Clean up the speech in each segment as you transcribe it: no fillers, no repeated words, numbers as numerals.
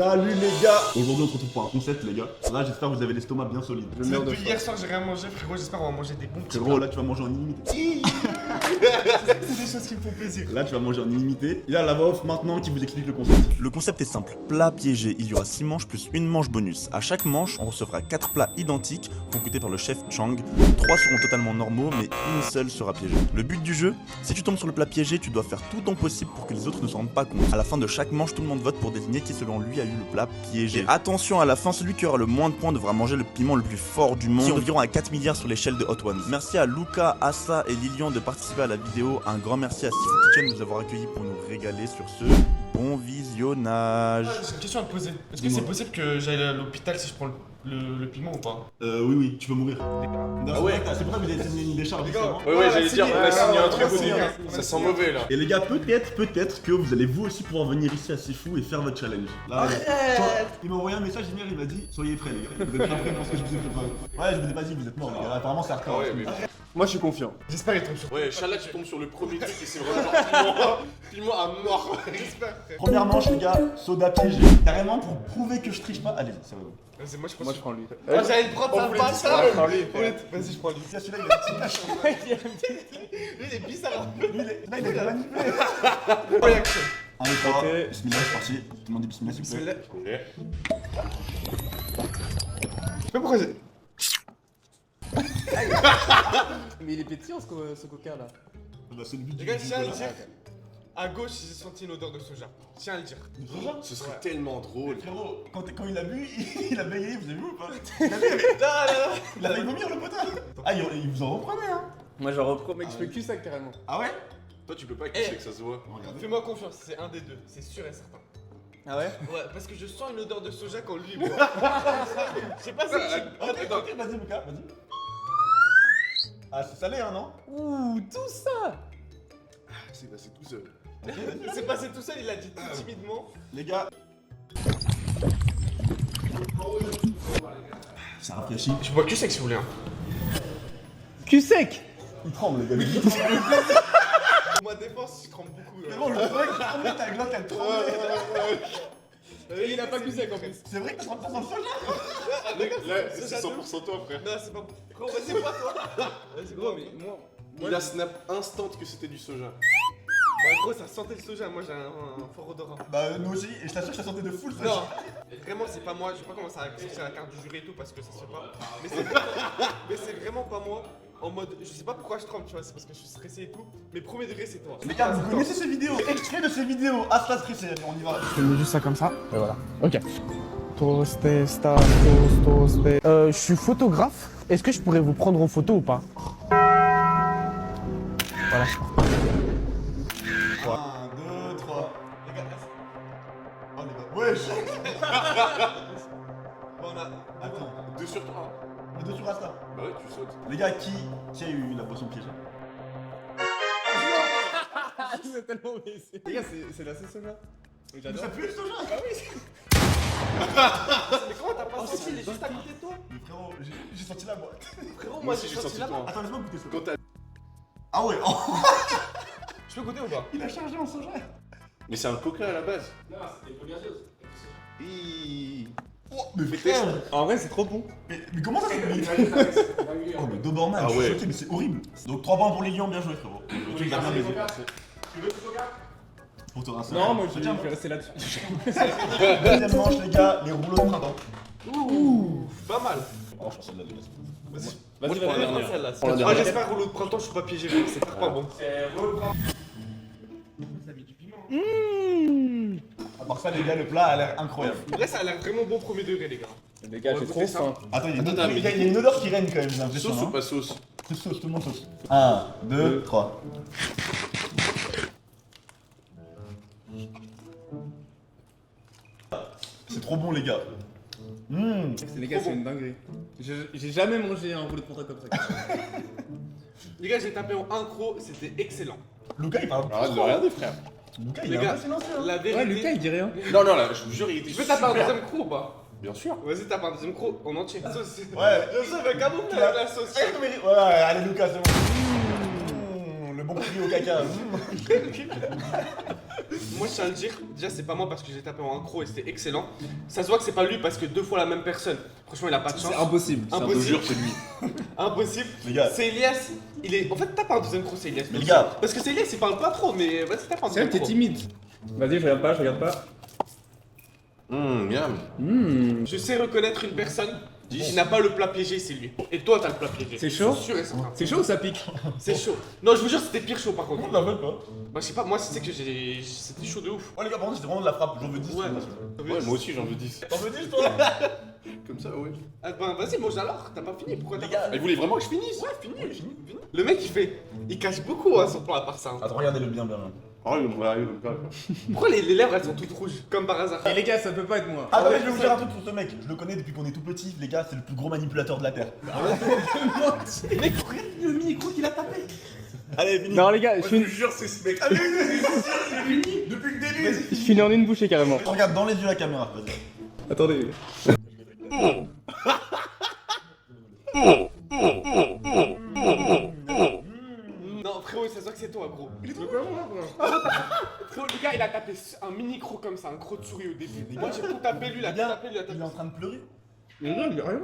Salut les gars. Aujourd'hui on se retrouve pour un concept les gars. Là j'espère que vous avez l'estomac bien solide. Depuis hier soir j'ai rien mangé frérot, j'espère qu'on va manger des bons petits Frérot là tu vas manger en illimité. C'est des choses qui me font plaisir. Là tu vas manger en illimité. Il y a la voix off maintenant qui vous explique le concept. Le concept est simple, plat piégé, il y aura 6 manches plus une manche bonus. À chaque manche, on recevra 4 plats identiques concoctés par le chef Chang. 3 seront totalement normaux, mais une seule sera piégée. Le but du jeu, si tu tombes sur le plat piégé, tu dois faire tout ton possible pour que les autres ne s'en rendent pas compte. À la fin de chaque manche, tout le monde vote pour désigner qui selon lui a eu le plat piégé. Et attention, à la fin, celui qui aura le moins de points devra manger le piment le plus fort du monde, qui est environ à 4 milliards sur l'échelle de Hot Ones. Merci à Luca, Assa et Lilian de participer à la vidéo. Un grand merci à Sifu Kitchen de nous avoir accueillis pour nous régaler sur ce bon visionnage. J'ai une question à te poser. Est-ce que c'est possible que j'aille à l'hôpital si je prends le piment ou pas? Oui, tu vas mourir. Ah ouais, c'est pour ça que vous avez signé une décharge. Ouais, j'allais dire, on a signé un truc, ça sent mauvais là. Et les gars, peut-être que vous allez vous aussi pouvoir venir ici à Sifu et faire votre challenge. Là, il m'a envoyé un message hier, il m'a dit soyez prêts les gars. Vous êtes pas prêts pour ce que je vous ai préparé. Ouais, je vous ai pas dit que vous êtes morts les gars. Apparemment c'est hardcore. Moi je suis confiant. J'espère qu'il tombe sur. Ouais, Inch'Allah tu tombes sur le premier truc et c'est vraiment genre piment à mort. J'espère. Première manche les gars, soda piégé. Carrément pour prouver que je triche pas. Allez, c'est vrai. Vas-y, moi je prends lui. Ah, j'allais le prendre, ça me passe ça. Vas-y, je prends lui. Celui-là il a une petite tache. Lui il est bizarre. Lui, là il est manipulé. Ouais, action. Allez, 3, bismillah, c'est parti. Tout le monde dit bismillah s'il vous plaît. Je sais pas pourquoi j'ai. Mais il est pétillant ce coca là. Bah, c'est le but Les du gars, je tiens à le vidéo, dire. là. À gauche, j'ai senti une odeur de soja. Je tiens à le dire. Ce serait tellement drôle. Frérot, quand il a bu, il a bégayé, vous avez vu ou pas? Il a failli vomir le potin. Ah, il vous en reprenait hein. Moi j'en reprends, mec, je fais cul sac carrément. Ah ouais? Toi tu peux pas kiffer que ça se voit. Regardez. Fais-moi confiance, c'est un des deux, c'est sûr et certain. Ah ouais? Ouais, parce que je sens une odeur de soja quand lui il boit. Je sais pas si Attends, vas-y Lucas, vas-y. Ah, c'est salé hein, non? Ouh, tout ça! C'est passé tout seul. Ok, vas-y. c'est passé tout seul, il a dit tout timidement. Les gars. Ça rafraîchit. Je bois que sec si vous voulez. Hein. Cul sec! Il tremble les gars. Pour ma défense, je tremble beaucoup. C'est bon, le vrai que tremble, ta glotte elle tremble. Et il a pas cul sec en plus. C'est vrai que tu rentres pas dans le soja? Là, c'est 100% toi frère. Non, c'est pas. Gros, vas-y, bois toi. Vas-y, Gros, bois. mais moi. Il a snap instant que c'était du soja. Bah, gros, ça sentait le soja. Moi, j'ai un fort odorat. Bah, nous aussi, et je t'assure que ça sentait de fou le soja. Non, vraiment, c'est pas moi. Je vais pas commencer à sortir la carte du jury et tout parce que ça se fait pas. Mais c'est vraiment pas moi. En mode, je sais pas pourquoi je tremble, tu vois, c'est parce que je suis stressé et tout. Mais premier degré, c'est toi. Les gars, vous connaissez ces vidéos? Extrait de ces vidéos, Asla stressé, on y va. Je mets juste ça comme ça. Et voilà. Ok. Je suis photographe. Est-ce que je pourrais vous prendre en photo ou pas? Voilà. 1, 2, 3. Les gars, Oh les gars. Wesh. bon, on a. Attends, 2 sur 3. les deux sur Asla. Bah ouais, tu sautes. Les gars, qui a eu la boisson piégée? C'est tellement baissé. Les gars, c'est la sauce soja. Ça pue le soja? Mais comment t'as pas senti? Il est juste à côté de toi. Mais frérot, j'ai senti la boîte. Frérot, Moi aussi j'ai senti là-bas. toi. Attends, laisse-moi goûter ça. Quand t'as. Ah ouais, oh. Je peux goûter ou pas? Il a chargé en soja. Mais c'est un coca à la base. Oh, mais frère. En vrai, c'est trop bon. Mais comment ça se fait? Oh, mais Doberman, Ah je suis ouais. choqué, mais c'est horrible. Donc 3 points pour les lions, bien joué frérot. Tu l'as bien baisé. Pour te rincer. Non, moi je vais rester là-dessus. Deuxième manche, les gars, les rouleaux de printemps. Ouh, pas mal. Oh, je pense celle-là, les gars. Vas-y. Vas-y, Moi, je prends celle-là. Ah, j'espère rouleau de printemps, je suis pas piégé, c'est pas bon. À part ça, les gars, le plat a l'air incroyable. En vrai, ça a l'air vraiment bon premier degré, les gars. Les gars, j'ai trop faim. Attends, il y a Attends, il y a une odeur qui règne quand même, j'ai l'impression. Sauce ou hein. pas sauce? C'est sauce, tout le monde sauce. 1, 2, 3. C'est trop bon, les gars. Les gars, c'est une dinguerie. J'ai jamais mangé un rouleau de printemps comme ça. Les gars, j'ai tapé en incro, c'était excellent. Lucas, il parle. Arrête de regarder frère. Lucas, il Les est un gars, peu silencieux. hein. la vérité. Ouais, Lucas, il dit rien. Non, non, là, je vous jure, il était Tu peux taper un super. deuxième croc ou pas? Bien sûr. Vas-y, tape un deuxième croc en entier. La sauce, Ouais. La sauce va camoufler avec la sauce. Ouais, allez, Lucas, c'est bon. Le bon prix au caca. Moi je tiens à le dire, déjà c'est pas moi parce que j'ai tapé en accro et c'était excellent. Ça se voit que c'est pas lui parce que 2 fois la même personne. Franchement il a pas de chance. C'est impossible. Je te Impossible. jure, c'est lui. Impossible. Les gars. C'est Elias. Il est. En fait tape un deuxième croc c'est Elias. Mais les gars. Parce que c'est Elias il parle pas trop mais vas-y tape un C'est vrai deuxième que t'es croc. timide. Vas-y, je regarde pas. Miam. Je sais reconnaître une personne qui n'a pas le plat piégé, c'est lui. Et toi t'as le plat piégé. C'est chaud Je suis sûr et certain. C'est chaud ou ça pique? C'est chaud. Non je vous jure c'était pire chaud par contre. On l'a fait pas. Bah je sais pas, moi c'est que c'était chaud de ouf. Oh les gars, par contre, c'était vraiment de la frappe. J'en veux 10. Ouais. Ouais, moi aussi j'en veux 10. T'en veux 10 toi? Comme ça, ouais. Ah ben vas-y mange alors, t'as pas fini, pourquoi t'as Les pas gars. fini? Il voulait vraiment que je finisse? Ouais fini. Le mec il cache beaucoup hein, son plan à part ça. hein. Attends, regardez-le bien. Ah, il va arriver comme ça. Pourquoi les lèvres elles sont toutes rouges comme par hasard? Et les gars, ça peut pas être moi. Attends, je vais vous dire un truc sur ce mec. Je le connais depuis qu'on est tout petit. Les gars, c'est le plus gros manipulateur de la Terre. Mec regarde le micro qu'il a tapé. Allez, fini. Non les gars, Je te jure, c'est ce mec. Allez, c'est fini depuis le début. je finis en une bouchée carrément. Regarde dans les yeux la caméra. Vas-y. Attendez. Non frérot ça se voit que c'est toi gros. Il est trop Frérot le gars il a tapé un mini croc comme ça, un croc de souris au début. Moi j'ai tout tapé, lui il a tout tapé, lui il a tapé. Il est en train de pleurer. Mais non, il y a rien.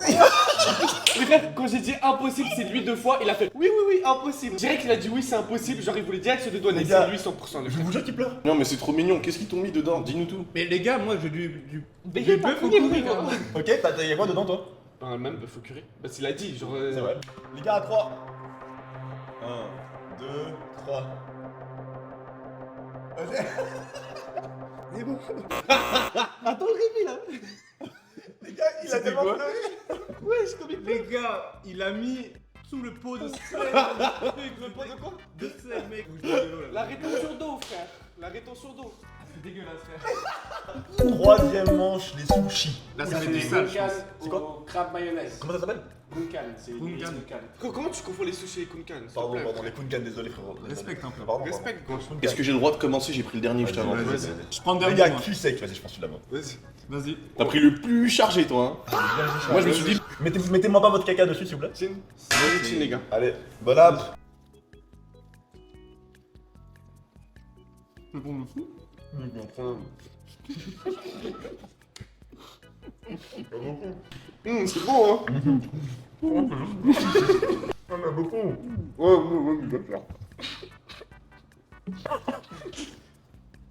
Frère, quand j'ai dit impossible, c'est lui 2 fois, il a fait oui, impossible. Je dirais qu'il a dit oui, c'est impossible, genre il voulait direct se dédouaner, Les gars, c'est lui 100%. Le Je frère. vous jure qu'il pleure. Non, mais c'est trop mignon. Qu'est-ce qu'ils t'ont mis dedans? Dis-nous tout. Mais les gars, moi j'ai du Mais il est pas bœuf au fini, curry, le gars. moi. Ok, y'a quoi dedans toi? Ben, même bœuf au curry. Bah, s'il a dit, genre. C'est vrai. Les gars, à 3. 1, 2, 3. Attends, le Rémi là. Les gars, il a tellement pleuré. Ouais, je comme il Les gars, il a mis sous le pot de sel. Le pot de quoi? De sel, mec. La rétention d'eau, frère. La rétention d'eau. C'est dégueulasse, frère. Troisième manche, les sushis. Là, ça fait du sale, je pense. C'est quoi? Crabe mayonnaise. Comment ça s'appelle? Kunkan, c'est Kunkan. Comment tu confonds les sushis et les kunkan? s'il te Pardon, plaît, pardon, frère. les kunkan, désolé frérot. Respecte un peu. Pardon, Respect, gros. Est-ce que j'ai le droit de commencer? J'ai pris le dernier juste avant. Vas-y. Je prends le Les dernier, gars, moi. cul sec, vas-y, je pense que tu l'as. Vas-y. Vas-y. T'as pris le plus chargé, toi, hein? Moi, je me suis dit. Mettez-moi pas votre caca dessus, s'il vous plaît. Chin. Vas-y, chin, les gars. Allez, bon app. C'est pour me fou. C'est bon, hein. On a beaucoup.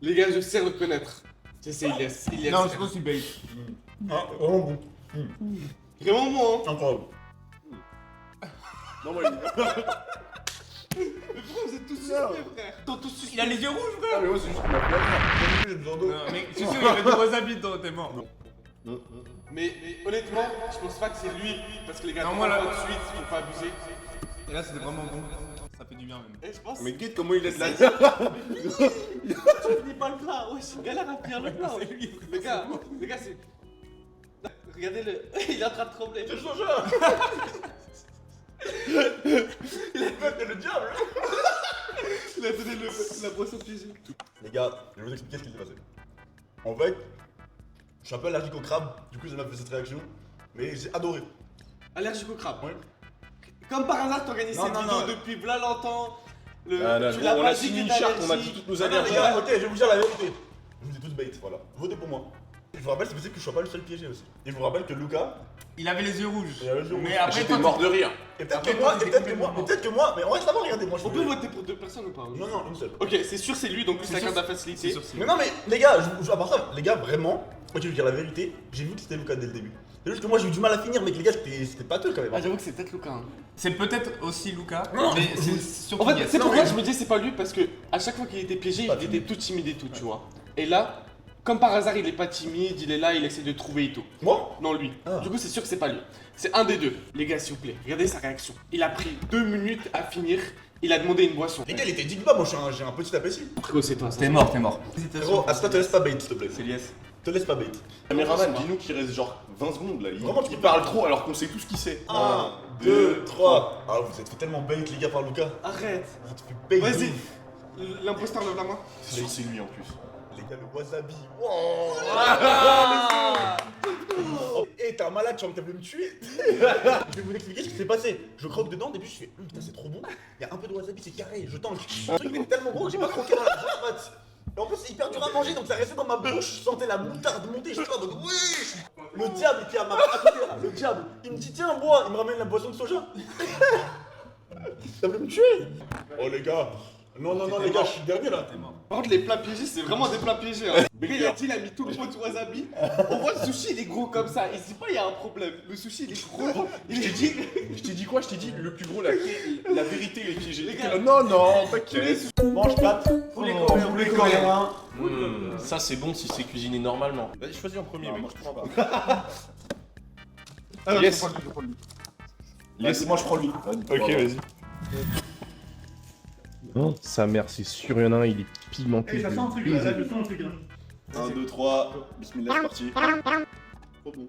Les gars, je sais reconnaître. C'est Elias. Non, je pense qu'il bait. Ah, vraiment bon. Vraiment bon, hein. Incroyable. Non, moi, Mais pourquoi vous êtes tous suspects, frère? Ils sont tous suspects. Il a les yeux rouges, frère. Ah, mais moi, c'est juste que ma flamme. J'ai besoin d'eau. Non, mais je suis sûr, il y avait du wasabi dedans, t'es mort. Mais honnêtement, je pense pas que c'est lui. Parce que les gars, Non, 3 moi, là- fois de suite, faut pas abuser. Et là, c'était vraiment bon. Ça fait du bien, même. Et je pense. Mais guide comment il est de la Tu finis pas le plat, wesh. Galère à finir le plat, wesh. Les gars, c'est. Regardez-le, il est en train de trembler. C'est chaud, le diable. Il a donné la boisson piégée. Les gars, je vais vous expliquer ce qui s'est passé. En fait, je suis un peu allergique au crabe, du coup ça m'a fait cette réaction, mais j'ai adoré. Allergique au crabe. Ouais. Comme par hasard, t'organises Non, cette non, vidéo non. depuis v'là longtemps. Ah, là, tu gros, l'as on pas a dit signé que une t'es charte, on a allergique. dit toutes nos Non, non, Les allergies. gars, ok, je vais vous dire la vérité. Je vous ai tous bait, voilà. Votez pour moi. Je vous rappelle, c'est possible que je sois pas le seul piégé aussi. Et je vous rappelle que Lucas, Il avait les yeux rouges. Il avait les yeux rouges. Mais après, J'étais toi, mort de rire. et peut-être Après, que moi, toi, et t'étais peut-être que moi, complètement mais peut-être que moi, mais on reste là-bas, regardez, moi je On suis. peut voter pour 2 personnes ou pas? Non, non, une seule. Ok, c'est sûr, c'est lui, donc plus C'est la sûr, carte de la facilité. c'est sûr, c'est- Mais non, mais les gars, à part ça, les gars, vraiment, ok, je vais dire la vérité, j'ai vu que c'était Lucas dès le début. C'est juste que moi j'ai eu du mal à finir, mais que les gars, c'était pâteux quand même. Ah, j'avoue que c'est peut-être Lucas. hein. C'est peut-être aussi Lucas, Non, mais je- c'est surtout En fait, Yes. c'est Non, pourquoi mais- je me dis c'est pas lui parce que à chaque fois qu'il était piégé, Pas il était timide. tout timide et tout, tu vois. Et là, comme par hasard, il est pas timide, il est là, il essaie de trouver et tout. Moi Non, lui. Ah. Du coup, c'est sûr que c'est pas lui. C'est un des deux. Les gars, s'il vous plaît, regardez sa réaction. Il a pris 2 minutes à finir. Il a demandé une boisson. Les gars, il était dit pas, moi j'ai un petit appétit. Frérot, c'est toi. T'es mort, t'es mort. Gros, Asta, te laisse pas bait, s'il te plaît. C'est Lies. Te laisse pas bait. Caméraman, dis-nous qu'il reste genre 20 secondes là. Vraiment, tu il peux- parle trop alors qu'on sait tout ce qu'il sait. 1, 2, 3. Ah, vous êtes fait tellement bait, les gars, par Lucas. Arrête. Vous êtes fait bait. Vas-y. de ouf. L'imposteur lève la main. C'est sûr, c'est lui en plus. Les gars, le wasabi. Wow. Et t'as malade, tu vas me tuer. Je vais vous expliquer ce qui s'est passé. Je croque dedans, au début, je fais putain, c'est trop bon. Il y a un peu de wasabi, c'est carré, je tank. Le truc il est tellement gros que j'ai pas croqué dans la boîte. Et en plus, c'est hyper dur à manger, donc ça restait dans ma bouche. Je sentais la moutarde monter, je suis là, donc oui. Le diable qui est à côté là, le diable, il me dit tiens, bois, il me ramène la boisson de soja. Ça veut me tuer. Oh les gars. Non, les gars, je suis le dernier là. Par contre, les plats piégés, c'est vraiment des plats piégés. Hein. Le gars, il a mis tout le pot de wasabi. On voit le sushi, il est gros comme ça. Il se dit pas, il y a un problème. Le sushi, il est gros. Je t'ai dit quoi? Je t'ai dit le plus gros, la vérité, il est piégé. Les gars, Non, t'inquiète. Mange 4. Tous les Coréens. Ça, c'est bon si c'est cuisiné normalement. Vas-y, choisis en premier, mec. Moi je prends pas. Yes. Laisse-moi, je prends lui. Ok, vas-y. Oh, sa mère, c'est sûr, il y en a un, il est pimenté. Ça sent un truc là, je sens un truc là. 1, 2, 3, bismillah, c'est parti. Trop bon.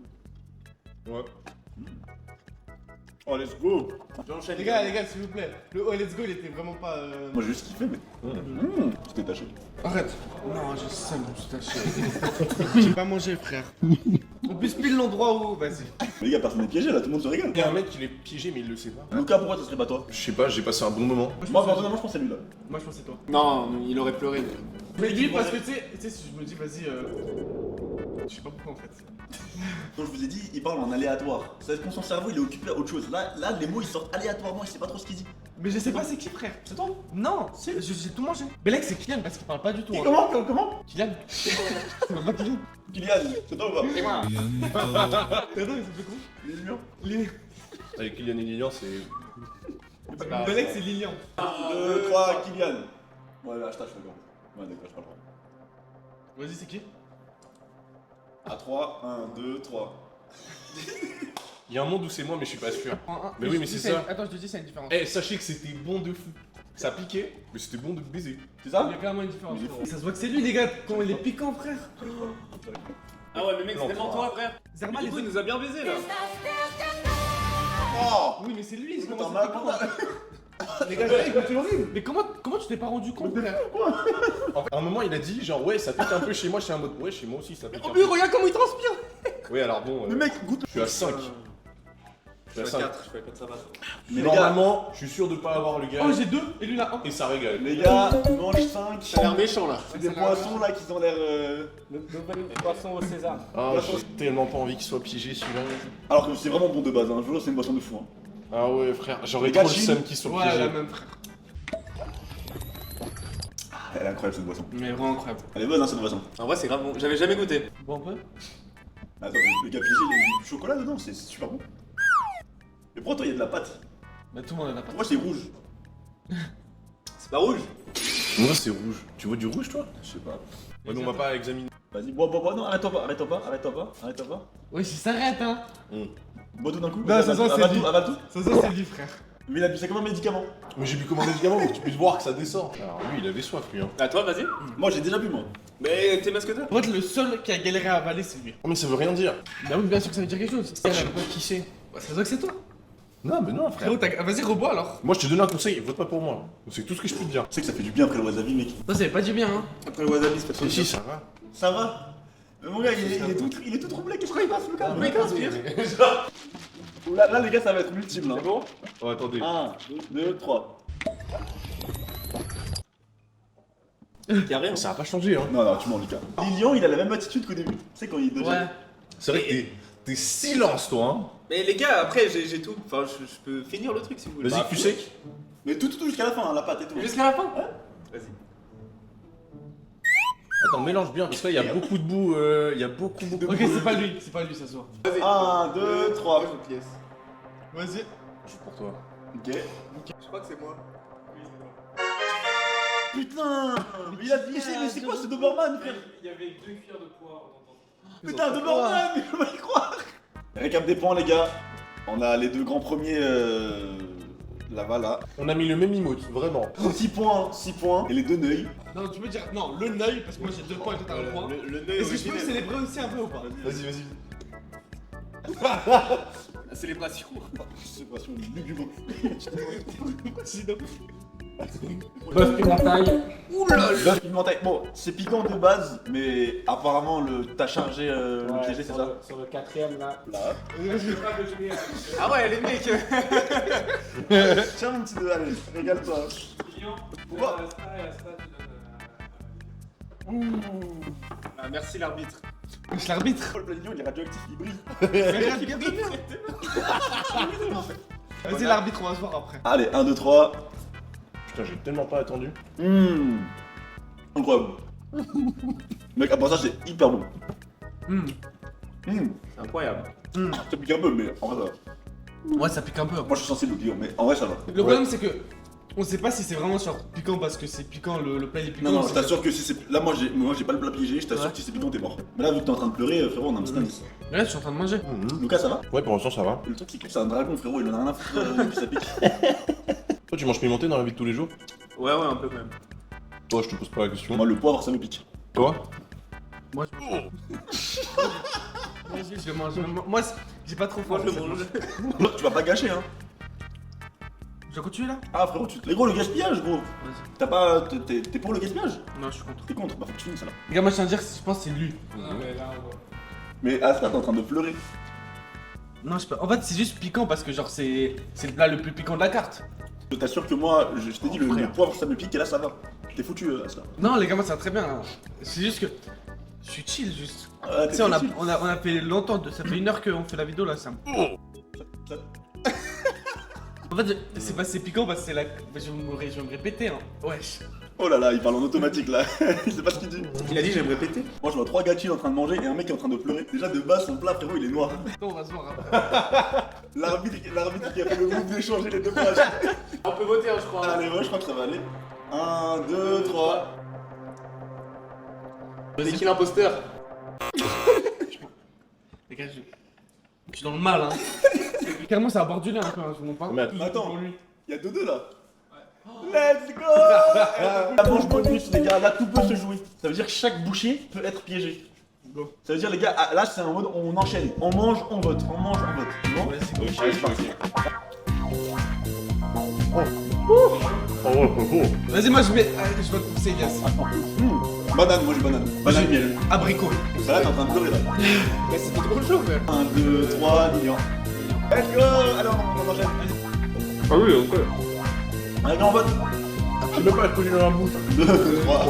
Ouais. Oh, let's go. Les gars, s'il vous plaît. Le oh, let's go, il était vraiment pas. Moi j'ai juste kiffé, mais. J'étais taché. Arrête. Non, j'ai ça, je suis taché. J'ai pas mangé, frère. En plus, pile l'endroit où. Vas-y. Mais les gars, personne n'est piégé là, tout le monde se régale. Il y a un mec qui l'est piégé, mais il le sait pas. Lucas, pourquoi ça serait pas toi? Je sais pas, j'ai passé un bon moment. Moi, personnellement, je pense à lui là. Moi, je pensais toi. Non, il aurait pleuré. Mais lui, parce que tu sais, si je me dis, vas-y. Je sais pas pourquoi en fait. Donc je vous ai dit, il parle en aléatoire. C'est que son cerveau il est occupé à autre chose. Là, les mots ils sortent aléatoirement, il sait pas trop ce qu'il dit. Mais je sais pas c'est qui, frère. C'est toi? Non, j'ai tout mangé. Belek, c'est Kylian parce qu'il parle pas du tout. Et Hein. comment Kylian. C'est pas Kylian. Kylian, c'est toi ou pas? Et moi. Attends, il s'appelle comment? Il est mignon. Avec Kylian et Lilian, c'est. Belek, c'est Lilian. 1, 2, 3, Kylian. Ouais, là, je tâche, d'accord. Ouais, d'accord, je parle pas. Vas-y, c'est qui? À 3, 1, 2, 3. Il y a un monde où c'est moi, mais je suis pas sûr. Mais oui, mais c'est ça. Attends, je te dis, c'est une différence. Eh, sachez que c'était bon de fou. Ça piquait, mais c'était bon de baiser. C'est ça? Il y a clairement une différence. Ça se voit que c'est lui, les gars. Comment il est piquant, frère. Ah ouais, mais mec, c'est tellement toi, frère. Zerma, Du coup, il nous a bien baisé là. Oh! Oui, mais c'est lui. T'en Comment mal c'est content. piquant. Les gars, c'est horrible. Mais comment tu t'es pas rendu compte, frère? En fait, à un moment, il a dit genre, ouais, ça pique un peu chez moi, j'étais en mode, ouais, chez moi aussi, ça pique un Oh, peu. mais regarde comment il transpire. Oui, alors bon. Mais mec, goûte. Je suis à 5. Je suis à 5. Je fais 4, ça va. Mais les gars, Normalement, je suis sûr de pas avoir le gars. Oh, j'ai 2 et lui là 1. Et ça régale. les gars, mange 5. T'as l'air méchant là. C'est des poissons là qui ont l'air. Poisson au César. Ah, j'ai tellement pas envie qu'il soit piégé celui-là. Alors que c'est vraiment bon de base, hein. Je vous jure, c'est une boisson de fou. Hein. Ah ouais, frère, j'aurais Les trop le gâchis. seum qu'il soit Ouais, la piégé. même, frère. Elle est incroyable cette boisson. Mais vraiment incroyable. Elle est bonne hein, cette boisson. En vrai, c'est grave bon. J'avais jamais goûté. Bon, un peu. Attends, le gars piégé, il y a du chocolat dedans, c'est super bon. Mais pourquoi toi il y a de la pâte? Bah, tout le monde en a pas. Pourquoi c'est rouge? C'est pas rouge. Moi, c'est rouge. Tu vois du rouge, toi? Je sais pas. Ouais, mais on va pas examiner. Vas-y, bois, non, arrête-toi pas. Ouais, s'il s'arrête, hein. Bois tout d'un coup. Non, Vas-y, ça se voit, avale c'est tout, avale tout. Ça se voit, c'est lui, frère. Mais il a bu ça comme un médicament. Mais j'ai bu comme un médicament pour que tu puisses voir que ça descend. Alors lui, il avait soif, lui. Hein. À toi, vas-y. Moi j'ai déjà bu moi. Mais t'es mascoteur. En fait, le seul qui a galéré à avaler, c'est lui. Oh, mais ça veut rien dire. Bah oui, bien sûr que ça veut dire quelque chose. Je sais pas qui c'est. Bah, ça se voit que c'est toi. Non, mais non, frère. Frérot, vas-y, rebois alors. Moi, je te donne un conseil, vote pas pour moi. C'est tout ce que je peux te dire. Tu sais que ça fait du bien après le wasabi, mec. Ça, ça avait pas dit bien, hein. Après le wasabi, c'est pas trop Si, ça va. Ça va? Mais mon gars, il est tout troublé. Qu'est-ce qu'il passe, le gars? Le mec inspire. Là, les gars, ça va être multiple. Hein. bon. Oh, attendez. 1, 2, 3. Y'a rien. Ça a pas changé, hein. Non, tu mens, Lucas. Lilian, il a la même attitude qu'au début. Tu sais, quand il devient. Ouais. C'est vrai que t'es silence, toi, hein. Mais les gars, après, j'ai tout. Enfin, je peux finir le truc si vous voulez. Vas-y, cul sec. Mais tout jusqu'à la fin, hein, la pâte et tout. Jusqu'à la fin. Vas-y. Attends, mélange bien, parce que là, il y a beaucoup de boue. Il y a beaucoup de Ok, c'est pas lui, ça se voit. 1, 2, 3. Moi, je pièce. Vas-y. Je suis pour toi. Ok. Je crois que c'est moi. Putain! Il a piégé, mais c'est quoi ce Doberman, frère? Il y avait 2 cuillères de poire Putain, Doberman! Mais je peux pas y croire! Récap des points, les gars. On a les deux grands premiers. Là-bas, là. On a mis le même emote, vraiment. 6 points. Et les deux neuils. Non, tu peux dire. Non, le neuil, parce que moi j'ai 2 points et toi t'as 1 point. Le nœud Est-ce que je peux originel. célébrer aussi un peu ou pas? Vas-y. La célébration. Célébration lugubre. Bœuf pimentaille. Bœuf pimentaille. Bon, c'est piquant de base, mais apparemment t'as chargé le piégé, c'est ça? Sur le quatrième là. Là. Ah ouais, les mecs. Tiens mon petit deux, allez, régale-toi. Pourquoi? Ah, merci l'arbitre. Je l'arbitre. Oh, le planignon il est radioactif, il brille. Vas-y, l'arbitre, on va se voir après. Allez, 1, 2, 3. Putain, j'ai tellement pas attendu. Incroyable. Mec, à part ça, c'est hyper bon. C'est incroyable. Ça pique un peu, mais en vrai ça va. Ouais, ça pique un peu. Moi je suis sensible au piquant, mais en vrai ça va. Le problème, c'est que on sait pas si c'est vraiment sur piquant parce que c'est piquant, le plat il est piquant. Non, non, ou je c'est- t'assure que si c'est. Là, moi j'ai pas le plat piégé, je t'assure Ouais. que si c'est piquant, t'es mort. Mais là, vu que t'es en train de pleurer, frérot, on a un petit indice. Mais là, je suis en train de manger. Lucas, ça va? Ouais, pour l'instant, ça va. Le truc, c'est que c'est un dragon, frérot, il en a rien à foutre que ça pique. Toi, tu manges pimenté dans la vie de tous les jours? Ouais, ouais, un peu quand même. Toi, je te pose pas la question. Moi, le poivre, ça me pique. Toi? Vas-y, je le mange. Moi, j'ai pas trop faim. Je le mange. Tu vas pas gâcher, hein. Je dois continuer là? Ah, frérot, les gros, le gaspillage, gros. T'as pas. T'es pour le gaspillage? Non, je suis contre. T'es contre? Bah, faut que tu finisses ça là. Les gars, moi, je tiens à dire, je pense que c'est lui. Mais Astra, t'es en train de pleurer. Non, je sais pas. En fait, c'est juste piquant parce que, genre, c'est le plat le plus piquant de la carte. Je t'assure que moi, je t'ai dit, le poivre, ça me pique et là, ça va. T'es foutu, Astra. Non, les gars, moi, ça va très bien. Hein. C'est juste que. Je suis chill, juste. Ah, Tu sais, on a fait longtemps, ça fait 1 heure qu'on fait la vidéo là, ça me. Ça- En fait, c'est pas c'est piquant parce que c'est la. Je vais me répéter, hein. Wesh. Oh là là, il parle en automatique là. Il sait pas ce qu'il dit. Il a dit j'aimerais péter. Moi, je vois 3 gâchis en train de manger et un mec qui est en train de pleurer. Déjà, de base, son plat, frérot, il est noir. On va se voir après. L'arbitre qui a fait le move d'échanger les deux pages. On peut voter, hein, je crois. Allez, ouais, je crois que ça va aller. 1, 2, 3. C'est qui l'imposteur? Les gars, je suis dans le mal, hein. Carrément, ça va boire du lait un peu, hein, je vous montre pas. Mais attends. Attends, il y a 2-2 là. Let's go. La manche bonus, les gars, là tout peut se jouer. Ça veut dire que chaque bouchée peut être piégée. Ça veut dire, les gars, ah, là c'est en mode on enchaîne. On mange, on vote. On mange, on vote. Bon Allez, c'est parti. Vas-y, moi je vais te pousser, Elias. Banane, moi j'ai banane. Banane miel. Abricot. Ça là, t'es en train de pleurer là. Mais c'était trop chaud, frère. 1, 2, 3, mignon. Let's go. Alors, on enchaîne. Ah oui, ok. Allez, on vote. Je sais même pas ce que j'ai dans la bouche. 2, 3.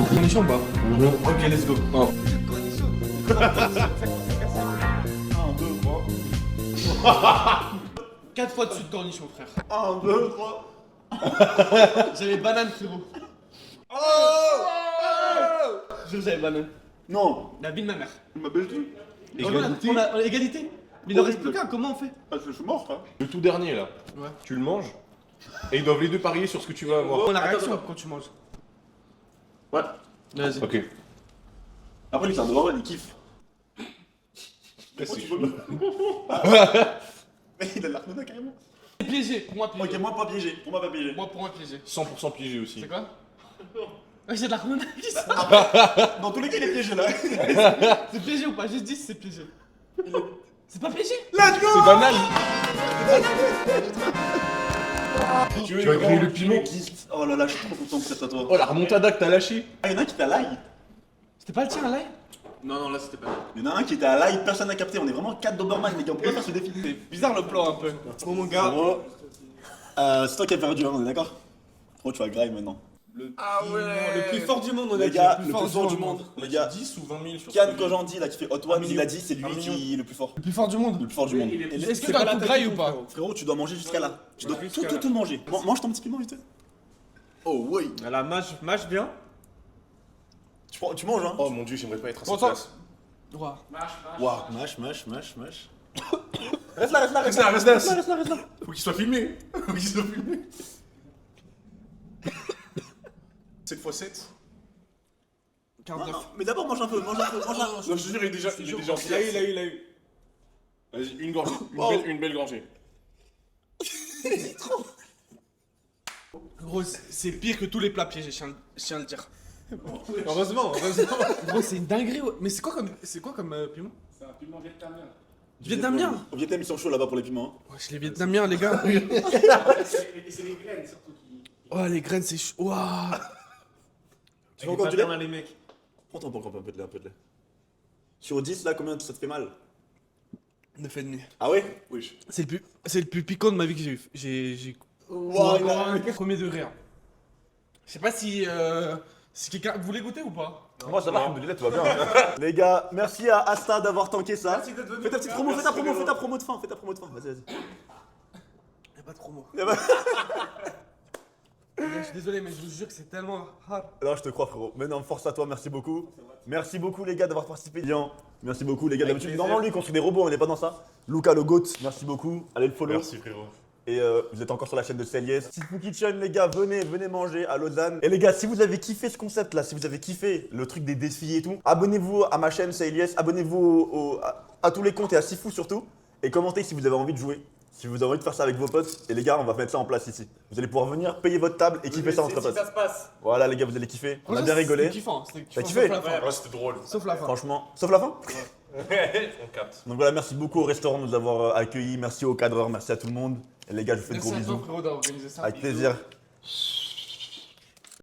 Cornichon ou pas? Ok, let's go. 1, 2, 3. 4 fois dessus de cornichon, frère. 1, 2, 3. J'avais banane, frérot. J'avais banane. Non, La vie de ma mère. ma belle-fille. On a égalité. Mais il en reste plus qu'un, comment on fait? Ah, je suis mort, frère. Le tout dernier là, Ouais. tu le manges et ils doivent les deux parier sur ce que tu vas avoir. On a réaction quand tu manges. Ouais. Vas-y. Ok. Après, lui, c'est un devant, il kiffe. Là, c'est Mais il a de l'arcona carrément. C'est piégé, pour moi piégé. Ok, moi pas piégé. Pour moi, pas piégé. Moi pour moi piégé. 100% piégé aussi. C'est quoi? Ouais, j'ai de la coronavirus. Dans tous les cas, il est piégé là. C'est piégé ou pas? Juste dis si c'est piégé. C'est pas piégé? Let's go. C'est banal. Tu vas griller le piment. Oh là là, je suis trop content que c'est à toi. Oh la remontada que t'as lâché. Ah, il y en a un qui était à l'ail. C'était pas le tien là? Non, non, là c'était pas. Il y en a un qui était à l'ail, personne n'a capté. On est vraiment 4 Doberman, les gars. On peut pas faire ce défi. Bizarre le plan un peu. Bon, mon gars. C'est toi qui as perdu, hein, on est d'accord? Oh, tu vas graille maintenant. Ah ouais. Le plus fort du monde, on a Les dit. gars, le plus fort du monde. Les gars, 10 ou 20 000 sur Kian Kojandi là qui fait Hot One, il a dit c'est lui Un million. qui est le plus fort. Le plus fort du monde. Le plus fort du monde. Est-ce que tu as tout graille ou pas? Frérot, tu dois manger jusqu'à là. Tu dois jusqu'à tout là. manger. Mange ton petit piment vite. Oh oui. La mâche bien. Tu manges hein. Oh mon dieu, j'aimerais pas être à cette Attends. place. Droit. Waouh, mâche. Reste là. Faut qu'il soit filmé. Faut qu'il soit filmé. 7 x 7. Non, 49. non, mais d'abord mange un peu. Non, je te jure, il est déjà en Il a eu. Vas-y, une gorgée. Une belle gorgée. Gros, c'est pire que tous les plats piégés, je tiens à le dire. Heureusement. Gros, c'est une dinguerie. Ouais. Mais c'est quoi comme piment? C'est un piment vietnamien. Vietnamien. Au Vietnam, ils sont chauds là-bas pour les piments. Wesh, les Vietnamiens, les gars. Et c'est les graines surtout qui. Oh, les graines, c'est chaud. Waouh. Tu veux encore du lait? les mecs. Prends ton encore un peu de lait, un peu de lait. Sur 10, là, combien ça te fait mal? 9,5. Ah ouais? Oui. C'est le plus piquant de ma vie que j'ai eu. J'ai. Wow, il a- Premier degré. Hein. Je sais pas si quelqu'un. Vous voulez goûter ou pas? Moi ça va, alhamdoulilah, tout va bien. Les gars, merci à Asta d'avoir tanké ça. Merci d'être venu. Fais ta petite promo, fais ta promo, fais ta promo de fin, fais ta promo de fin. Vas-y, vas-y. Y'a pas de promo. Eh ben- Les gars, je suis désolé, mais je vous jure que c'est tellement hard. Non, je te crois, frérot. Mais non, force à toi, merci beaucoup. Merci beaucoup, les gars, d'avoir participé. Bien. Merci beaucoup, les gars. D'habitude, plaisir. normalement, lui, il construit des robots, on n'est pas dans ça. Luca, le GOAT, merci beaucoup. Allez le follow. Merci frérot. Et vous êtes encore sur la chaîne de Celies. Sifu Kitchen, les gars, venez manger à Lausanne. Et les gars, si vous avez kiffé ce concept là, si vous avez kiffé le truc des défis et tout, abonnez-vous à ma chaîne Celies, abonnez-vous à tous les comptes et à Sifu surtout. Et commentez si vous avez envie de jouer, si vous avez envie de faire ça avec vos potes. Et les gars, on va mettre ça en place ici. Vous allez pouvoir venir payer votre table et kiffer ça entre potes. se passe. Voilà, les gars, vous allez kiffer. On a bien rigolé. C'était kiffant. T'as kiffé? Sauf la fin. Ouais, c'était drôle. Sauf la fin. Franchement, sauf la fin. On capte. Donc voilà, merci beaucoup au restaurant de nous avoir accueillis. Merci aux cadreurs, merci à tout le monde. Et les gars, je vous fais de Merci gros à toi, bisous. frérot, d'avoir organisé ça. Avec plaisir.